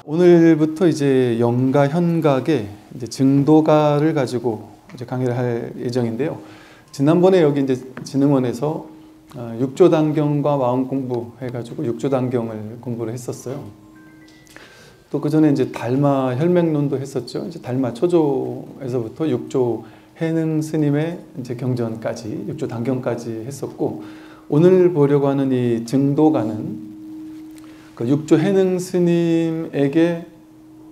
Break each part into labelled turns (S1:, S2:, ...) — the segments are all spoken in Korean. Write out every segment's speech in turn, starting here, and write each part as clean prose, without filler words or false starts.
S1: 오늘부터 이제 영가 현각의 이제 증도가를 가지고 이제 강의를 할 예정인데요. 지난번에 여기 이제 진흥원에서 육조단경과 마음 공부 해가지고 육조단경을 공부를 했었어요. 또 그 전에 이제 달마 혈맹론도 했었죠. 이제 달마 초조에서부터 육조 해능 스님의 이제 경전까지 육조 단경까지 했었고, 오늘 보려고 하는 이 증도가는 그 육조 해능 스님에게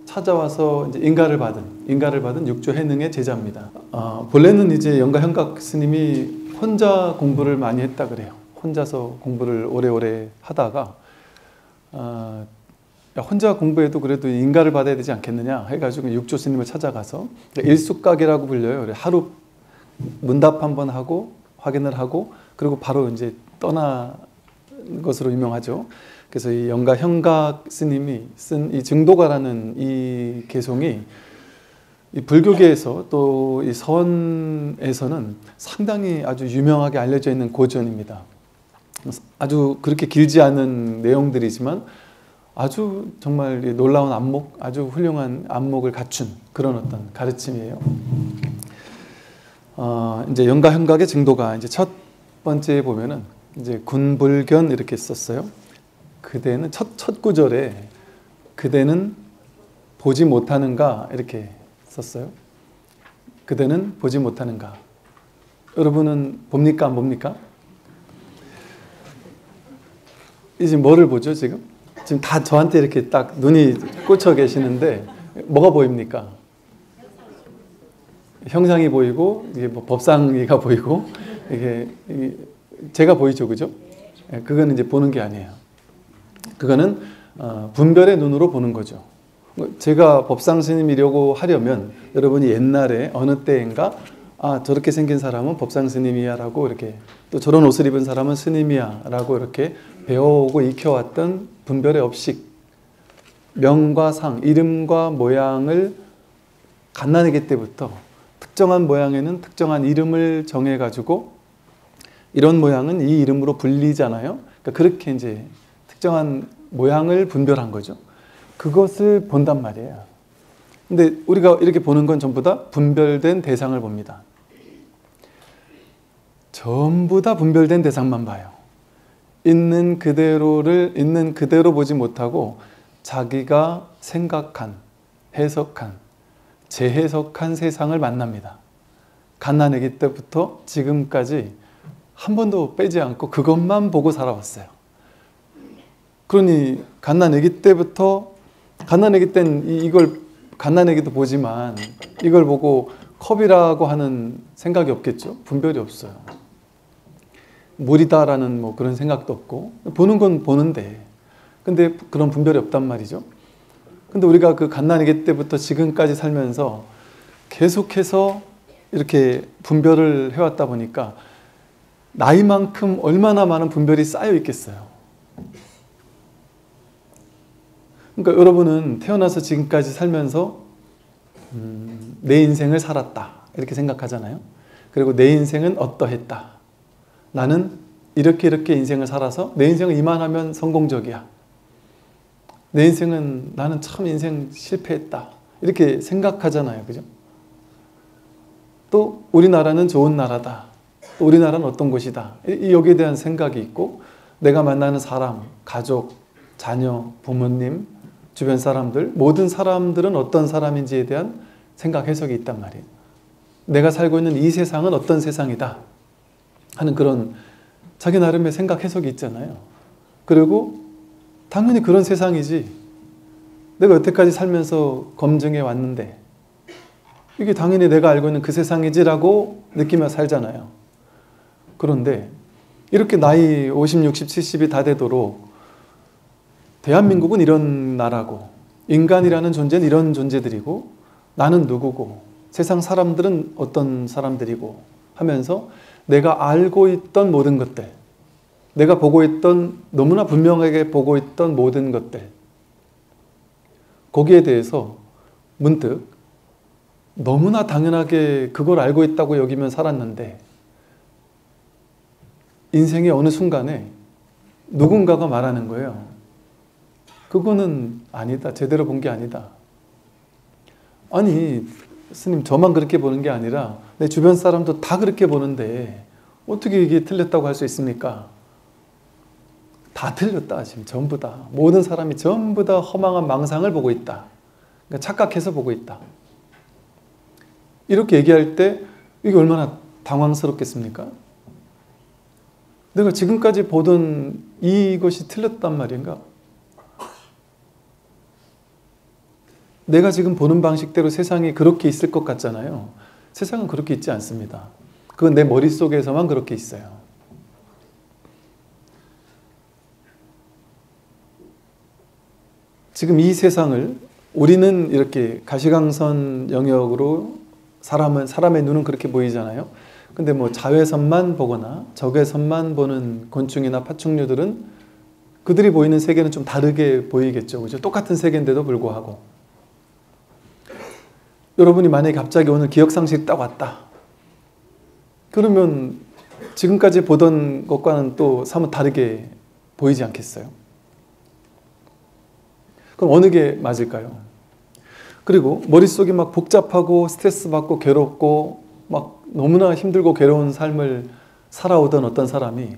S1: 찾아와서 이제 인가를 받은 육조 해능의 제자입니다. 본래는 이제 영가 현각 스님이 혼자 공부를 많이 했다 그래요. 혼자서 공부를 오래오래 하다가 혼자 공부해도 그래도 인가를 받아야 되지 않겠느냐 해가지고 육조 스님을 찾아가서 일숙각이라고 불려요. 하루 문답 한번 하고 확인을 하고 그리고 바로 이제 떠난 것으로 유명하죠. 그래서 이 영가 현각 스님이 쓴 이 증도가라는 이 개송이 이 불교계에서 또 이 서원에서는 상당히 아주 유명하게 알려져 있는 고전입니다. 아주 그렇게 길지 않은 내용들이지만 아주 정말 놀라운 안목, 아주 훌륭한 안목을 갖춘 그런 어떤 가르침이에요. 이제 영가 현각의 증도가 이제 첫 번째에 보면은 이제 군불견 이렇게 썼어요. 그대는 첫 구절에 그대는 보지 못하는가 이렇게 썼어요. 그대는 보지 못하는가. 여러분은 봅니까 안 봅니까? 이제 뭐를 보죠 지금? 지금 다 저한테 이렇게 딱 눈이 꽂혀 계시는데 뭐가 보입니까? 형상이 보이고 이게 뭐 법상이가 보이고 이게 제가 보이죠, 그죠? 그거는 이제 보는 게 아니에요. 그거는 분별의 눈으로 보는 거죠. 제가 법상 스님이려고 하려면 여러분이 옛날에 어느 때인가 저렇게 생긴 사람은 법상 스님이야 라고 이렇게, 또 저런 옷을 입은 사람은 스님이야 라고 이렇게 배워오고 익혀왔던 분별의 업식, 명과 상, 이름과 모양을 갓난아기 때부터 특정한 모양에는 특정한 이름을 정해가지고 이런 모양은 이 이름으로 불리잖아요. 그러니까 그렇게 이제 특정한 모양을 분별한 거죠. 그것을 본단 말이에요. 근데 우리가 이렇게 보는 건 전부 다 분별된 대상을 봅니다. 전부 다 분별된 대상만 봐요. 있는 그대로를 있는 그대로 보지 못하고 자기가 생각한, 해석한, 재해석한 세상을 만납니다. 갓난아기 때부터 지금까지 한 번도 빼지 않고 그것만 보고 살아왔어요. 그러니 갓난아기 때부터, 갓난아기 때는 이걸 갓난아기도 보지만 이걸 보고 컵이라고 하는 생각이 없겠죠. 분별이 없어요. 물이다라는 뭐 그런 생각도 없고, 보는 건 보는데 근데 그런 분별이 없단 말이죠. 근데 우리가 그 갓난아기 때부터 지금까지 살면서 계속해서 이렇게 분별을 해왔다 보니까 나이만큼 얼마나 많은 분별이 쌓여 있겠어요. 그러니까 여러분은 태어나서 지금까지 살면서 내 인생을 살았다 이렇게 생각하잖아요. 그리고 내 인생은 어떠했다. 나는 이렇게 인생을 살아서 내 인생은 이만하면 성공적이야. 내 인생은 나는 참 인생 실패했다. 이렇게 생각하잖아요. 그죠? 또 우리나라는 좋은 나라다. 또 우리나라는 어떤 곳이다. 여기에 대한 생각이 있고, 내가 만나는 사람, 가족, 자녀, 부모님, 주변 사람들, 모든 사람들은 어떤 사람인지에 대한 생각, 해석이 있단 말이에요. 내가 살고 있는 이 세상은 어떤 세상이다 하는 그런 자기 나름의 생각, 해석이 있잖아요. 그리고 당연히 그런 세상이지. 내가 여태까지 살면서 검증해 왔는데 이게 당연히 내가 알고 있는 그 세상이지라고 느끼며 살잖아요. 그런데 이렇게 나이 50, 60, 70이 다 되도록 대한민국은 이런 나라고, 인간이라는 존재는 이런 존재들이고, 나는 누구고, 세상 사람들은 어떤 사람들이고 하면서 내가 알고 있던 모든 것들, 내가 보고 있던, 너무나 분명하게 보고 있던 모든 것들, 거기에 대해서 문득 너무나 당연하게 그걸 알고 있다고 여기면 살았는데 인생의 어느 순간에 누군가가 말하는 거예요. 그거는 아니다. 제대로 본 게 아니다. 아니 스님, 저만 그렇게 보는 게 아니라 내 주변 사람도 다 그렇게 보는데 어떻게 이게 틀렸다고 할 수 있습니까? 다 틀렸다. 지금 전부 다. 모든 사람이 전부 다 허망한 망상을 보고 있다. 그러니까 착각해서 보고 있다. 이렇게 얘기할 때 이게 얼마나 당황스럽겠습니까? 내가 지금까지 보던 이것이 틀렸단 말인가? 내가 지금 보는 방식대로 세상이 그렇게 있을 것 같잖아요. 세상은 그렇게 있지 않습니다. 그건 내 머릿속에서만 그렇게 있어요. 지금 이 세상을 우리는 이렇게 가시광선 영역으로 사람의 눈은 그렇게 보이잖아요. 근데 뭐 자외선만 보거나 적외선만 보는 곤충이나 파충류들은 그들이 보이는 세계는 좀 다르게 보이겠죠. 그죠? 똑같은 세계인데도 불구하고. 여러분이 만약에 갑자기 오늘 기억상실이 딱 왔다. 그러면 지금까지 보던 것과는 또 사뭇 다르게 보이지 않겠어요? 그럼 어느 게 맞을까요? 그리고 머릿속이 막 복잡하고 스트레스 받고 괴롭고 막 너무나 힘들고 괴로운 삶을 살아오던 어떤 사람이,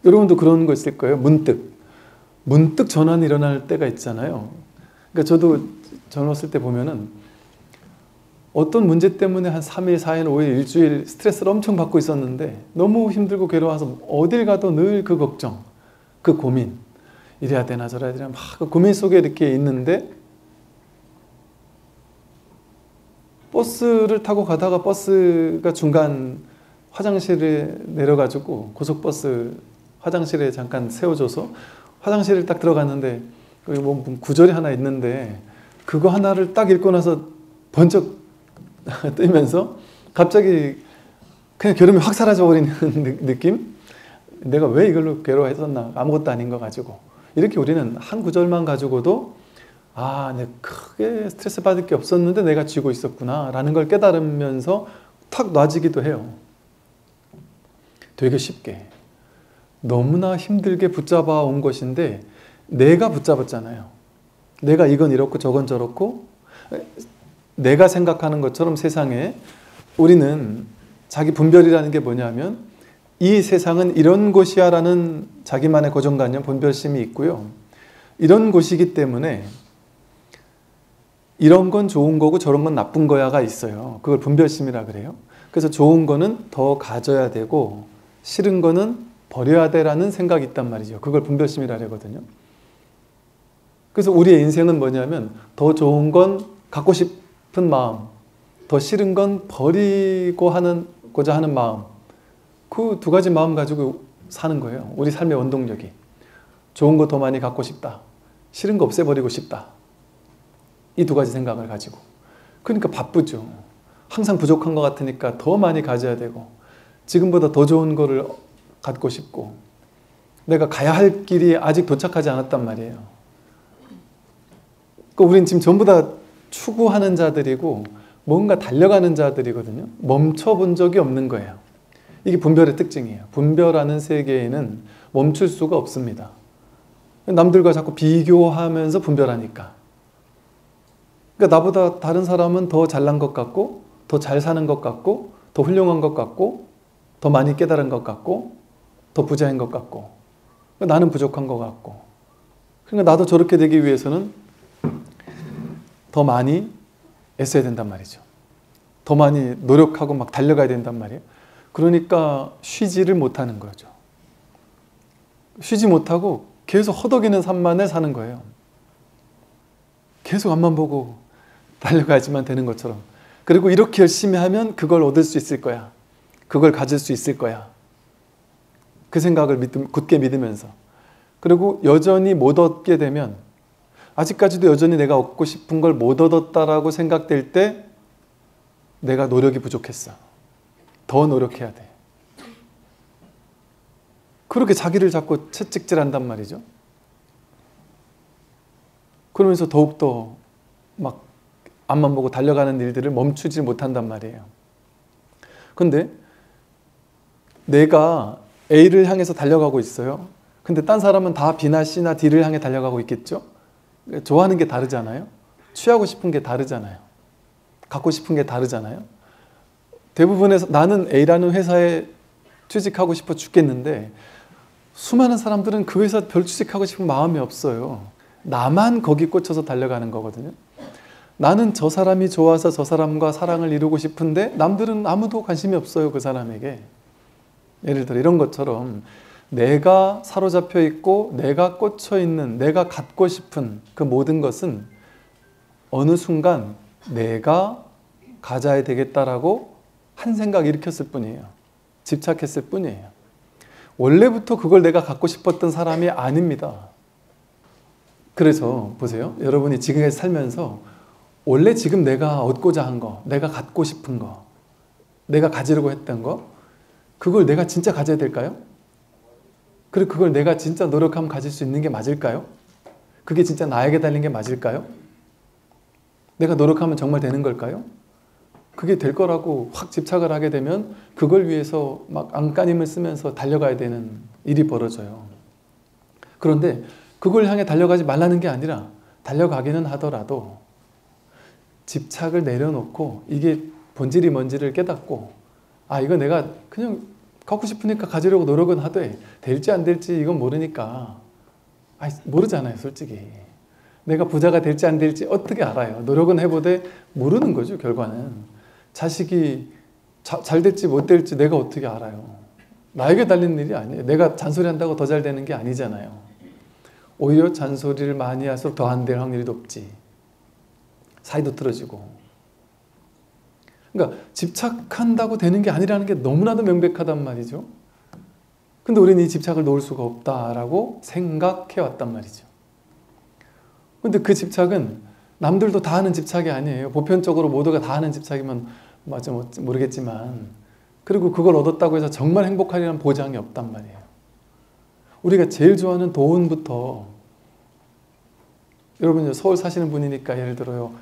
S1: 여러분도 그런 거 있을 거예요. 문득 전환이 일어날 때가 있잖아요. 그러니까 저도 젊었을 때 보면은 어떤 문제 때문에 한 3일, 4일, 5일, 일주일 스트레스를 엄청 받고 있었는데 너무 힘들고 괴로워서 어딜 가도 늘 그 걱정, 그 고민, 이래야 되나 저래야 되나 막 그 고민 속에 이렇게 있는데 버스를 타고 가다가 버스가 중간 화장실에 내려가지고 고속버스 화장실에 잠깐 세워줘서 화장실을 딱 들어갔는데 거기 뭐 구절이 하나 있는데 그거 하나를 딱 읽고 나서 번쩍 뜨면서 갑자기 그냥 괴로움이 확 사라져버리는 느낌? 내가 왜 이걸로 괴로워했었나? 아무것도 아닌 거 가지고. 이렇게 우리는 한 구절만 가지고도 아, 내가 크게 스트레스 받을 게 없었는데 내가 쥐고 있었구나 라는 걸 깨달으면서 탁 놔지기도 해요. 되게 쉽게. 너무나 힘들게 붙잡아 온 것인데 내가 붙잡았잖아요. 내가 이건 이렇고 저건 저렇고 내가 생각하는 것처럼 세상에 우리는 자기 분별이라는 게 뭐냐면 이 세상은 이런 곳이야 라는 자기만의 고정관념, 분별심이 있고요. 이런 곳이기 때문에 이런 건 좋은 거고 저런 건 나쁜 거야가 있어요. 그걸 분별심이라 그래요. 그래서 좋은 거는 더 가져야 되고 싫은 거는 버려야 되라는 생각이 있단 말이죠. 그걸 분별심이라 그러거든요. 그래서 우리의 인생은 뭐냐면 더 좋은 건 갖고 싶은 마음, 더 싫은 건 버리고자 하는 마음, 그 두 가지 마음 가지고 사는 거예요. 우리 삶의 원동력이. 좋은 거 더 많이 갖고 싶다. 싫은 거 없애버리고 싶다. 이 두 가지 생각을 가지고. 그러니까 바쁘죠. 항상 부족한 것 같으니까 더 많이 가져야 되고 지금보다 더 좋은 거를 갖고 싶고 내가 가야 할 길이 아직 도착하지 않았단 말이에요. 그러니까 우린 지금 전부 다 추구하는 자들이고 뭔가 달려가는 자들이거든요. 멈춰본 적이 없는 거예요. 이게 분별의 특징이에요. 분별하는 세계에는 멈출 수가 없습니다. 남들과 자꾸 비교하면서 분별하니까. 그러니까 나보다 다른 사람은 더 잘난 것 같고 더 잘 사는 것 같고 더 훌륭한 것 같고 더 많이 깨달은 것 같고 더 부자인 것 같고 나는 부족한 것 같고 그러니까 나도 저렇게 되기 위해서는 더 많이 애써야 된단 말이죠. 더 많이 노력하고 막 달려가야 된단 말이에요. 그러니까 쉬지를 못하는 거죠. 쉬지 못하고 계속 허덕이는 삶만을 사는 거예요. 계속 앞만 보고 달려가야지만 되는 것처럼. 그리고 이렇게 열심히 하면 그걸 얻을 수 있을 거야. 그걸 가질 수 있을 거야. 그 생각을 굳게 믿으면서. 그리고 여전히 못 얻게 되면 아직까지도 여전히 내가 얻고 싶은 걸 못 얻었다라고 생각될 때 내가 노력이 부족했어. 더 노력해야 돼. 그렇게 자기를 자꾸 채찍질한단 말이죠. 그러면서 더욱더 막 앞만 보고 달려가는 일들을 멈추지 못한단 말이에요. 근데 내가 A를 향해서 달려가고 있어요. 근데 딴 사람은 다 B나 C나 D를 향해 달려가고 있겠죠? 좋아하는 게 다르잖아요. 취하고 싶은 게 다르잖아요. 갖고 싶은 게 다르잖아요. 대부분에서 나는 A라는 회사에 취직하고 싶어 죽겠는데 수많은 사람들은 그 회사 별 취직하고 싶은 마음이 없어요. 나만 거기 꽂혀서 달려가는 거거든요. 나는 저 사람이 좋아서 저 사람과 사랑을 이루고 싶은데 남들은 아무도 관심이 없어요, 그 사람에게. 예를 들어 이런 것처럼 내가 사로잡혀 있고 내가 꽂혀 있는, 내가 갖고 싶은 그 모든 것은 어느 순간 내가 가져야 되겠다라고 한 생각 일으켰을 뿐이에요. 집착했을 뿐이에요. 원래부터 그걸 내가 갖고 싶었던 사람이 아닙니다. 그래서 보세요. 여러분이 지금까지 살면서 원래 지금 내가 얻고자 한 거, 내가 갖고 싶은 거, 내가 가지려고 했던 거, 그걸 내가 진짜 가져야 될까요? 그리고 그걸 내가 진짜 노력하면 가질 수 있는 게 맞을까요? 그게 진짜 나에게 달린 게 맞을까요? 내가 노력하면 정말 되는 걸까요? 그게 될 거라고 확 집착을 하게 되면 그걸 위해서 막 안간힘을 쓰면서 달려가야 되는 일이 벌어져요. 그런데 그걸 향해 달려가지 말라는 게 아니라 달려가기는 하더라도 집착을 내려놓고 이게 본질이 뭔지를 깨닫고 아, 이거 내가 그냥 갖고 싶으니까 가지려고 노력은 하되 될지 안 될지 이건 모르니까 모르잖아요, 솔직히. 내가 부자가 될지 안 될지 어떻게 알아요? 노력은 해보되 모르는 거죠, 결과는. 자식이 잘 될지 못 될지 내가 어떻게 알아요? 나에게 달린 일이 아니에요. 내가 잔소리한다고 더 잘 되는 게 아니잖아요. 오히려 잔소리를 많이 할수록 더 안 될 확률이 높지. 사이도 틀어지고. 그러니까 집착한다고 되는 게 아니라는 게 너무나도 명백하단 말이죠. 근데 우리는 이 집착을 놓을 수가 없다라고 생각해 왔단 말이죠. 근데 그 집착은 남들도 다 하는 집착이 아니에요. 보편적으로 모두가 다 하는 집착이면 맞아 모르겠지만 그리고 그걸 얻었다고 해서 정말 행복하리라는 보장이 없단 말이에요. 우리가 제일 좋아하는 돈부터 여러분 서울 사시는 분이니까 예를 들어요.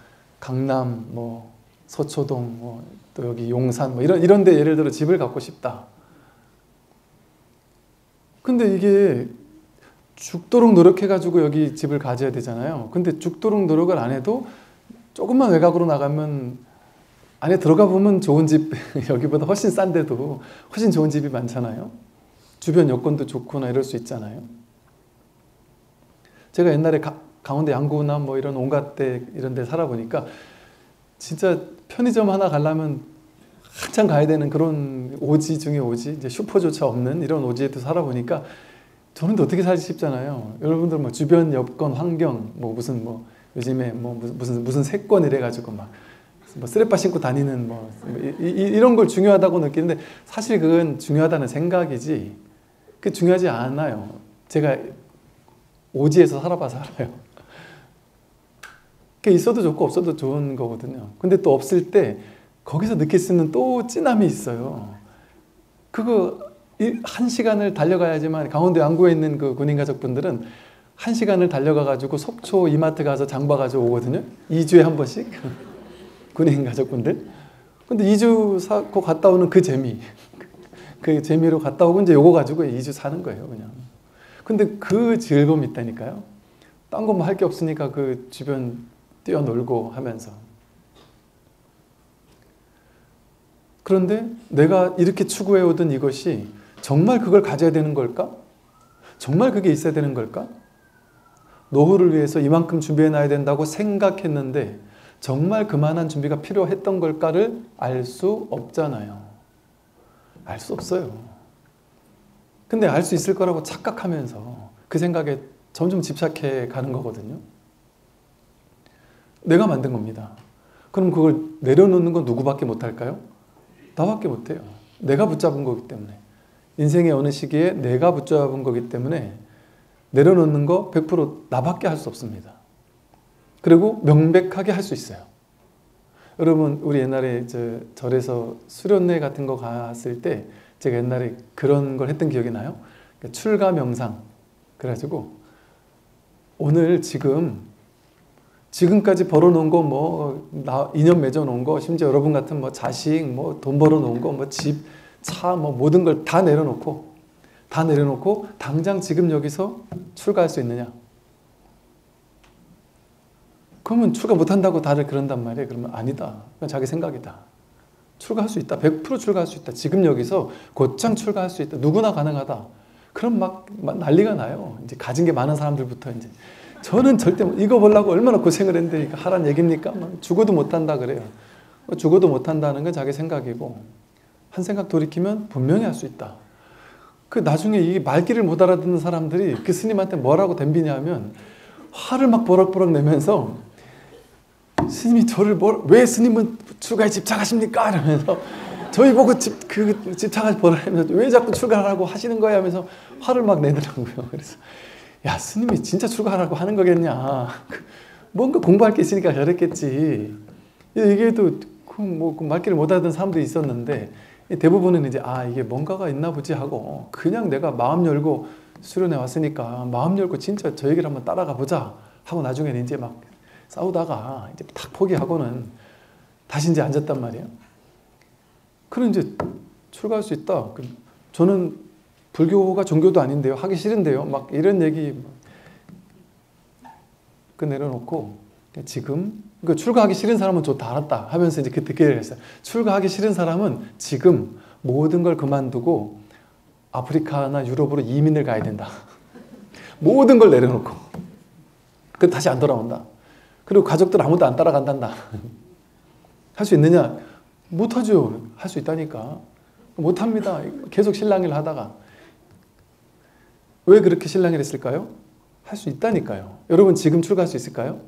S1: 강남, 뭐 서초동, 뭐 또 여기 용산 뭐 이런 데 예를 들어 집을 갖고 싶다. 근데 이게 죽도록 노력해가지고 여기 집을 가져야 되잖아요. 근데 죽도록 노력을 안 해도 조금만 외곽으로 나가면 안에 들어가 보면 좋은 집 여기보다 훨씬 싼데도 훨씬 좋은 집이 많잖아요. 주변 여건도 좋거나 이럴 수 있잖아요. 제가 옛날에 강원도 양구나 뭐 이런 온갖 데 이런 데 살아보니까 진짜 편의점 하나 가려면 한참 가야 되는 그런 오지 중에 오지, 이제 슈퍼조차 없는 이런 오지에도 살아보니까 저는 어떻게 살지 싶잖아요. 여러분들 뭐 주변 여건 환경 뭐 무슨 뭐 요즘에 뭐 무슨 세권 이래가지고 막 뭐 쓰레빠 신고 다니는 뭐 이런 걸 중요하다고 느끼는데 사실 그건 중요하다는 생각이지 그 중요하지 않아요. 제가 오지에서 살아봐서 알아요. 그게 있어도 좋고 없어도 좋은 거거든요. 근데 또 없을 때 거기서 느낄 수 있는 또 찐함이 있어요. 그거 1시간을 달려가야지만 강원도 양구에 있는 그 군인 가족분들은 1시간을 달려가가지고 속초 이마트 가서 장 봐가지고 오거든요. 2주에 한 번씩. 군인 가족분들. 근데 2주 사고 갔다 오는 그 재미. 그 재미로 갔다 오고 이제 요거 가지고 2주 사는 거예요, 그냥. 근데 그 즐거움이 있다니까요. 딴 거 뭐 할 게 없으니까 그 주변 뛰어놀고 하면서. 그런데 내가 이렇게 추구해오던 이것이 정말 그걸 가져야 되는 걸까? 정말 그게 있어야 되는 걸까? 노후를 위해서 이만큼 준비해놔야 된다고 생각했는데 정말 그만한 준비가 필요했던 걸까를 알 수 없잖아요. 알 수 없어요. 근데 알 수 있을 거라고 착각하면서 그 생각에 점점 집착해 가는 거거든요. 내가 만든 겁니다. 그럼 그걸 내려놓는 건 누구밖에 못할까요? 나밖에 못해요. 내가 붙잡은 거기 때문에. 인생의 어느 시기에 내가 붙잡은 거기 때문에 내려놓는 거 100% 나밖에 할 수 없습니다. 그리고 명백하게 할 수 있어요. 여러분 우리 옛날에 절에서 수련회 같은 거 갔을 때 제가 옛날에 그런 걸 했던 기억이 나요. 출가 명상. 그래가지고 오늘 지금까지 벌어놓은 거 뭐 인연 맺어놓은 거 심지어 여러분 같은 뭐 자식 뭐 돈 벌어놓은 거 뭐 집, 차 뭐 모든 걸 다 내려놓고 다 내려놓고 당장 지금 여기서 출가할 수 있느냐? 그러면 출가 못한다고 다들 그런단 말이에요. 그러면 아니다. 그건 자기 생각이다. 출가할 수 있다. 100% 출가할 수 있다. 지금 여기서 곧장 출가할 수 있다. 누구나 가능하다. 그럼 막 난리가 나요. 이제 가진 게 많은 사람들부터 이제. 저는 절대 이거 보려고 얼마나 고생을 했는데 이거 하란 얘기입니까? 죽어도 못한다 그래요. 죽어도 못한다는 건 자기 생각이고 한 생각 돌이키면 분명히 할 수 있다. 그 나중에 이 말귀를 못 알아듣는 사람들이 그 스님한테 뭐라고 덤비냐면 화를 막 버럭버럭 내면서 스님이 저를 왜 스님은 출가에 집착하십니까? 이러면서 저희 보고 집착하지 버리면서 왜 자꾸 출가하라고 하시는 거야? 하면서 화를 막 내더라고요. 그래서 야 스님이 진짜 출가하라고 하는 거겠냐? 뭔가 공부할 게 있으니까 저랬겠지. 얘기해도 뭐 말귀를 못 알아듣는 사람도 있었는데 대부분은 이제 이게 뭔가가 있나 보지 하고 그냥 내가 마음 열고 수련회 왔으니까 마음 열고 진짜 저 얘기를 한번 따라가 보자 하고 나중에는 이제 막 싸우다가 이제 탁 포기하고는 다시 이제 앉았단 말이에요. 그럼 이제 출가할 수 있다. 저는 불교가 종교도 아닌데요. 하기 싫은데요. 막 이런 얘기 내려놓고 지금 출가하기 싫은 사람은 좋다 알았다 하면서 이제 그때 기회를 했어요. 출가하기 싫은 사람은 지금 모든 걸 그만두고 아프리카나 유럽으로 이민을 가야 된다. 모든 걸 내려놓고 그 다시 안 돌아온다. 그리고 가족들 아무도 안 따라간단다. 할 수 있느냐? 못하죠. 할 수 있다니까. 못합니다. 계속 실랑이를 하다가 왜 그렇게 실랑이를 했을까요? 할 수 있다니까요. 여러분 지금 출가할 수 있을까요?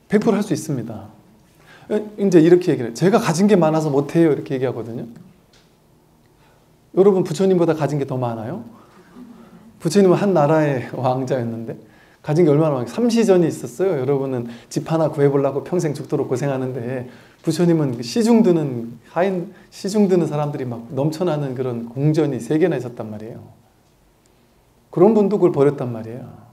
S1: 100% 할 수 있습니다. 이제 이렇게 얘기를 해요. 제가 가진 게 많아서 못해요. 이렇게 얘기하거든요. 여러분 부처님보다 가진 게 더 많아요? 부처님은 한 나라의 왕자였는데 가진 게 얼마나 많아요? 삼시전이 있었어요. 여러분은 집 하나 구해보려고 평생 죽도록 고생하는데 부처님은 시중 드는 사람들이 막 넘쳐나는 그런 궁전이 3개나 있었단 말이에요. 그런 분도 그걸 버렸단 말이에요.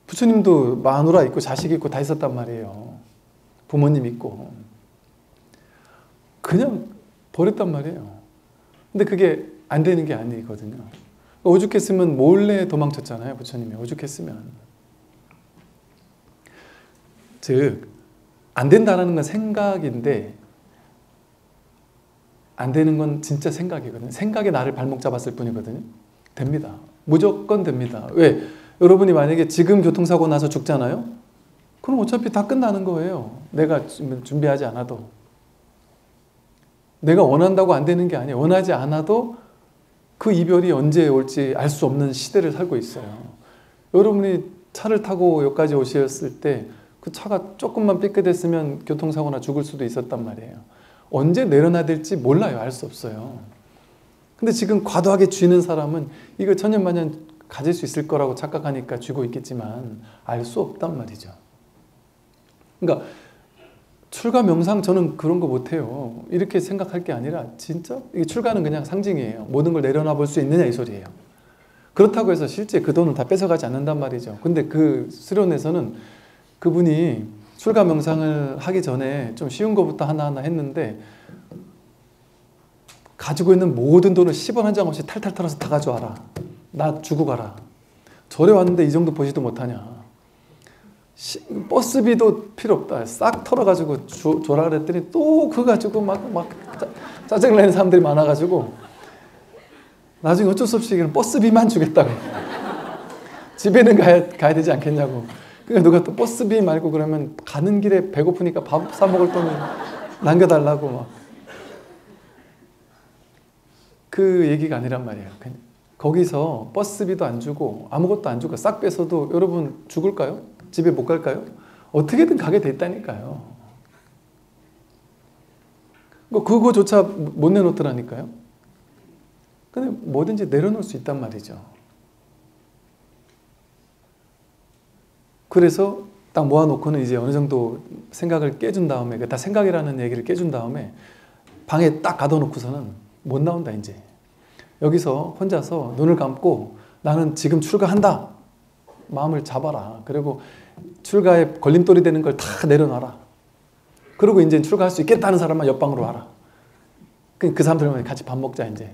S1: 부처님도 마누라 있고 자식 있고 다 있었단 말이에요. 부모님 있고. 그냥 버렸단 말이에요. 근데 그게 안 되는 게 아니거든요. 오죽했으면 몰래 도망쳤잖아요. 부처님이 오죽했으면. 즉 안 된다는 건 생각인데 안 되는 건 진짜 생각이거든요. 생각에 나를 발목 잡았을 뿐이거든요. 됩니다. 무조건 됩니다. 왜? 여러분이 만약에 지금 교통사고 나서 죽잖아요? 그럼 어차피 다 끝나는 거예요. 내가 준비하지 않아도. 내가 원한다고 안 되는 게 아니에요. 원하지 않아도 그 이별이 언제 올지 알 수 없는 시대를 살고 있어요. 여러분이 차를 타고 여기까지 오셨을 때 그 차가 조금만 삐끗했으면 교통사고나 죽을 수도 있었단 말이에요. 언제 내려놔야 될지 몰라요. 알 수 없어요. 근데 지금 과도하게 쥐는 사람은 이거 천년만년 가질 수 있을 거라고 착각하니까 쥐고 있겠지만 알 수 없단 말이죠. 그러니까 출가 명상 저는 그런 거 못해요. 이렇게 생각할 게 아니라 진짜 이게 출가는 그냥 상징이에요. 모든 걸 내려놔 볼 수 있느냐 이 소리예요. 그렇다고 해서 실제 그 돈을 다 뺏어가지 않는단 말이죠. 근데 그 수련에서는 그분이 출가 명상을 하기 전에 좀 쉬운 거부터 하나하나 했는데 가지고 있는 모든 돈을 10원 한 장 없이 탈탈 털어서 다 가져와라. 나 주고 가라. 절에 왔는데 이 정도 보지도 못하냐. 버스비도 필요 없다. 싹 털어가지고 줘라 그랬더니 또 그거 가지고 막 짜증내는 사람들이 많아가지고 나중에 어쩔 수 없이 버스비만 주겠다고. 집에는 가야 되지 않겠냐고. 그러니까 누가 또 버스비 말고 그러면 가는 길에 배고프니까 밥 사 먹을 돈을 남겨달라고 막. 그 얘기가 아니란 말이에요. 거기서 버스비도 안 주고 아무것도 안 주고 싹 뺏어도 여러분 죽을까요? 집에 못 갈까요? 어떻게든 가게 돼 있다니까요. 그거조차 못 내놓더라니까요. 근데 뭐든지 내려놓을 수 있단 말이죠. 그래서 딱 모아놓고는 이제 어느 정도 생각을 깨준 다음에 다 생각이라는 얘기를 깨준 다음에 방에 딱 가둬놓고서는 못 나온다 이제. 여기서 혼자서 눈을 감고 나는 지금 출가한다. 마음을 잡아라. 그리고 출가에 걸림돌이 되는 걸 다 내려놔라. 그리고 이제 출가할 수 있겠다는 사람만 옆방으로 와라. 그 사람들만 같이 밥 먹자 이제.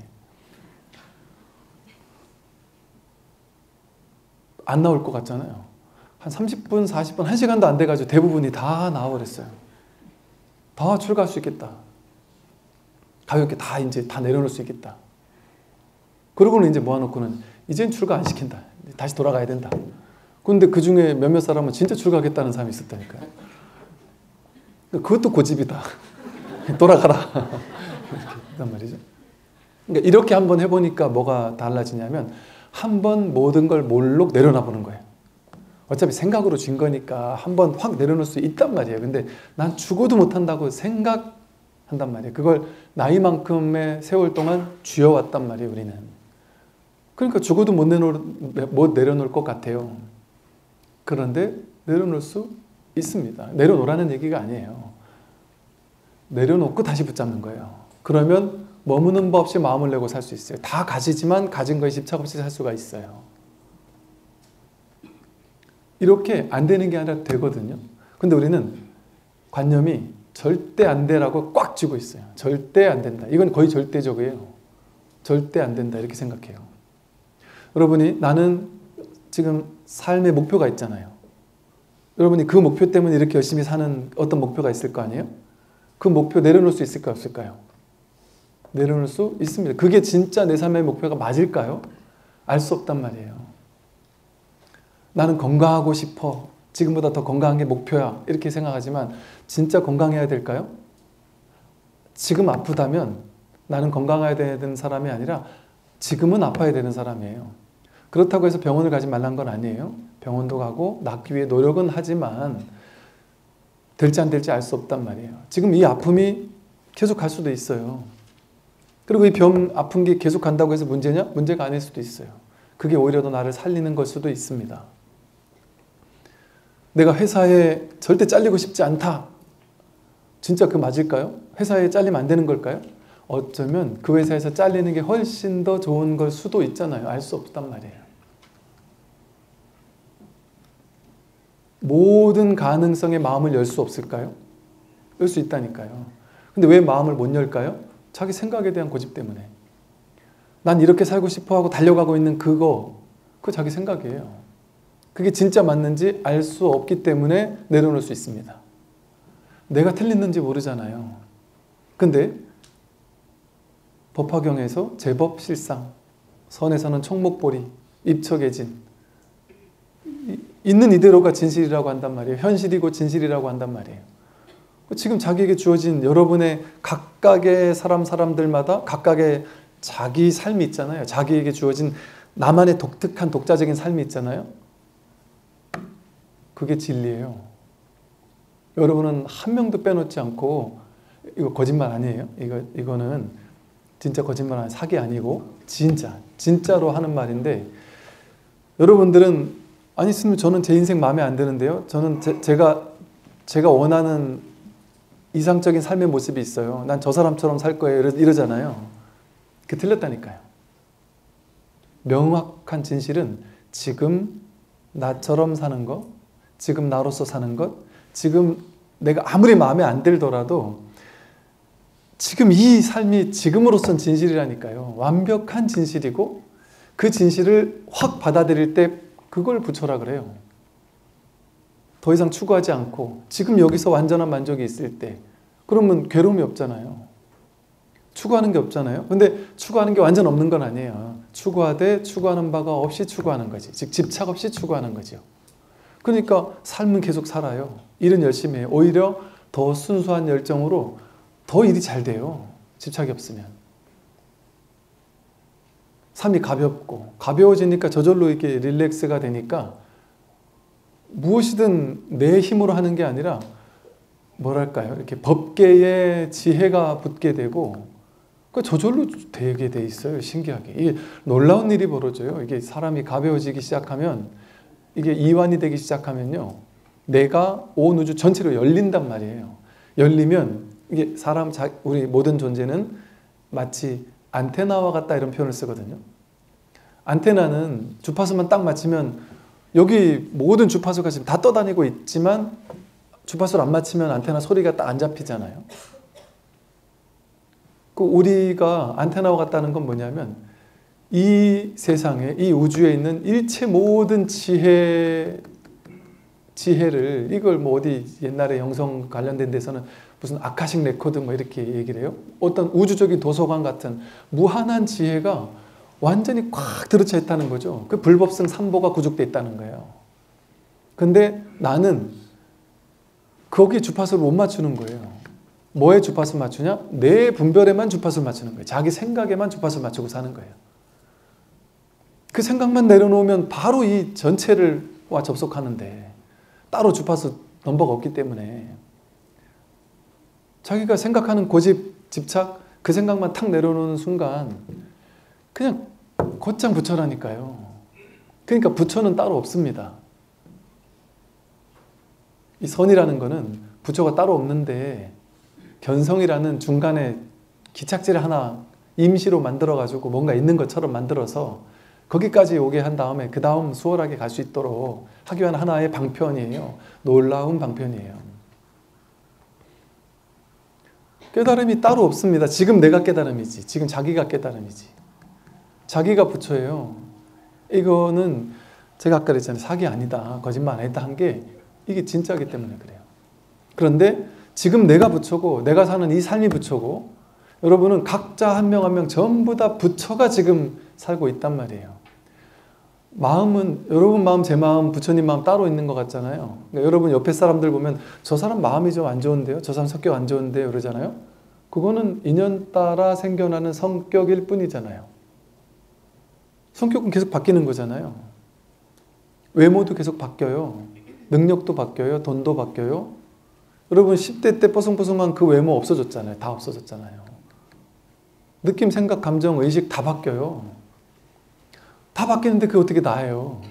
S1: 안 나올 것 같잖아요. 한 30분, 40분, 1시간도 안 돼가지고 대부분이 다 나와버렸어요. 다 출가할 수 있겠다. 가볍게 다 이제 다 내려놓을 수 있겠다. 그러고는 이제 모아놓고는 이젠 출가 안 시킨다. 다시 돌아가야 된다. 근데 그 중에 몇몇 사람은 진짜 출가하겠다는 사람이 있었다니까요. 그것도 고집이다. 돌아가라. 이렇게 말이죠. 그러니까 이렇게 한번 해보니까 뭐가 달라지냐면 한번 모든 걸 몰록 내려놔 보는 거예요. 어차피 생각으로 쥔 거니까 한번 확 내려놓을 수 있단 말이에요. 근데 난 죽어도 못한다고 생각한단 말이에요. 그걸 나이만큼의 세월 동안 쥐어왔단 말이에요, 우리는. 그러니까 죽어도 못 내려놓을 것 같아요. 그런데 내려놓을 수 있습니다. 내려놓으라는 얘기가 아니에요. 내려놓고 다시 붙잡는 거예요. 그러면 머무는 법 없이 마음을 내고 살 수 있어요. 다 가지지만 가진 거에 집착 없이 살 수가 있어요. 이렇게 안 되는 게 아니라 되거든요. 근데 우리는 관념이 절대 안 되라고 꽉 쥐고 있어요. 절대 안 된다. 이건 거의 절대적이에요. 절대 안 된다 이렇게 생각해요. 여러분이 나는 지금 삶의 목표가 있잖아요. 여러분이 그 목표 때문에 이렇게 열심히 사는 어떤 목표가 있을 거 아니에요? 그 목표 내려놓을 수 있을까요? 없을까요? 내려놓을 수 있습니다. 그게 진짜 내 삶의 목표가 맞을까요? 알 수 없단 말이에요. 나는 건강하고 싶어. 지금보다 더 건강한 게 목표야. 이렇게 생각하지만 진짜 건강해야 될까요? 지금 아프다면 나는 건강해야 되는 사람이 아니라 지금은 아파야 되는 사람이에요. 그렇다고 해서 병원을 가지 말라는 건 아니에요. 병원도 가고 낫기 위해 노력은 하지만 될지 안 될지 알 수 없단 말이에요. 지금 이 아픔이 계속 갈 수도 있어요. 그리고 이 병 아픈 게 계속 간다고 해서 문제냐? 문제가 아닐 수도 있어요. 그게 오히려 더 나를 살리는 걸 수도 있습니다. 내가 회사에 절대 잘리고 싶지 않다. 진짜 그 맞을까요? 회사에 잘리면 안 되는 걸까요? 어쩌면 그 회사에서 잘리는 게 훨씬 더 좋은 걸 수도 있잖아요. 알 수 없단 말이에요. 모든 가능성에 마음을 열 수 없을까요? 열 수 있다니까요. 근데 왜 마음을 못 열까요? 자기 생각에 대한 고집 때문에. 난 이렇게 살고 싶어 하고 달려가고 있는 그거 자기 생각이에요. 그게 진짜 맞는지 알 수 없기 때문에 내려놓을 수 있습니다. 내가 틀렸는지 모르잖아요. 근데 법화경에서 제법 실상, 선에서는 총목보리, 입처개진, 있는 이대로가 진실이라고 한단 말이에요. 현실이고 진실이라고 한단 말이에요. 지금 자기에게 주어진 여러분의 각각의 사람들마다 각각의 자기 삶이 있잖아요. 자기에게 주어진 나만의 독특한 독자적인 삶이 있잖아요. 그게 진리예요. 여러분은 한 명도 빼놓지 않고, 이거 거짓말 아니에요. 이거는 진짜 거짓말 아니에요. 사기 아니고 진짜로 하는 말인데, 여러분들은 아니 스님 저는 제 인생 마음에 안 드는데요. 저는 제가 원하는 이상적인 삶의 모습이 있어요. 난 저 사람처럼 살 거예요. 이러잖아요. 그게 틀렸다니까요. 명확한 진실은 지금 나처럼 사는 것, 지금 나로서 사는 것, 지금 내가 아무리 마음에 안 들더라도 지금 이 삶이 지금으로선 진실이라니까요. 완벽한 진실이고 그 진실을 확 받아들일 때 그걸 부처라 그래요. 더 이상 추구하지 않고 지금 여기서 완전한 만족이 있을 때, 그러면 괴로움이 없잖아요. 추구하는 게 없잖아요. 근데 추구하는 게 완전 없는 건 아니에요. 추구하되 추구하는 바가 없이 추구하는 거지. 즉 집착 없이 추구하는 거죠. 그러니까 삶은 계속 살아요. 일은 열심히 해요. 오히려 더 순수한 열정으로 더 일이 잘 돼요. 집착이 없으면. 삶이 가볍고 가벼워지니까 저절로 이렇게 릴렉스가 되니까 무엇이든 내 힘으로 하는 게 아니라 뭐랄까요? 이렇게 법계의 지혜가 붙게 되고 저절로 되게 돼 있어요. 신기하게. 이게 놀라운 일이 벌어져요. 이게 사람이 가벼워지기 시작하면, 이게 이완이 되기 시작하면요, 내가 온 우주 전체로 열린단 말이에요. 열리면 이게 우리 모든 존재는 마치 안테나와 같다 이런 표현을 쓰거든요. 안테나는 주파수만 딱 맞추면 여기 모든 주파수가 지금 다 떠다니고 있지만 주파수를 안 맞추면 안테나 소리가 딱 안 잡히잖아요. 그 우리가 안테나와 같다는 건 뭐냐면 이 세상에, 이 우주에 있는 일체 모든 지혜를, 이걸 뭐 어디 옛날에 영성 관련된 데서는 무슨 아카식 레코드 뭐 이렇게 얘기를 해요. 어떤 우주적인 도서관 같은 무한한 지혜가 완전히 꽉 들어차 있다는 거죠. 그 불법성 삼보가 구족돼 있다는 거예요. 근데 나는 거기에 주파수를 못 맞추는 거예요. 뭐에 주파수 맞추냐? 내 분별에만 주파수를 맞추는 거예요. 자기 생각에만 주파수를 맞추고 사는 거예요. 그 생각만 내려놓으면 바로 이 전체를 와 접속하는데 따로 주파수 넘버가 없기 때문에 자기가 생각하는 고집, 집착, 그 생각만 탁 내려놓는 순간 그냥 곧장 부처라니까요. 그러니까 부처는 따로 없습니다. 이 선이라는 거는 부처가 따로 없는데 견성이라는 중간에 기착지를 하나 임시로 만들어가지고 뭔가 있는 것처럼 만들어서 거기까지 오게 한 다음에 그 다음 수월하게 갈 수 있도록 하기 위한 하나의 방편이에요. 놀라운 방편이에요. 깨달음이 따로 없습니다. 지금 내가 깨달음이지. 지금 자기가 깨달음이지. 자기가 부처예요. 이거는 제가 아까 그랬잖아요. 사기 아니다. 거짓말 아니다 한 게 이게 진짜이기 때문에 그래요. 그런데 지금 내가 부처고 내가 사는 이 삶이 부처고 여러분은 각자 한 명 한 명 전부 다 부처가 지금 살고 있단 말이에요. 마음은 여러분 마음, 제 마음, 부처님 마음 따로 있는 것 같잖아요. 그러니까 여러분 옆에 사람들 보면 저 사람 마음이 좀 안 좋은데요? 저 사람 성격 안 좋은데요? 그러잖아요. 그거는 인연 따라 생겨나는 성격일 뿐이잖아요. 성격은 계속 바뀌는 거잖아요. 외모도 계속 바뀌어요. 능력도 바뀌어요. 돈도 바뀌어요. 여러분 10대 때 뽀송뽀송한 그 외모 없어졌잖아요. 다 없어졌잖아요. 느낌, 생각, 감정, 의식 다 바뀌어요. 다 바뀌는데 그게 어떻게 나예요?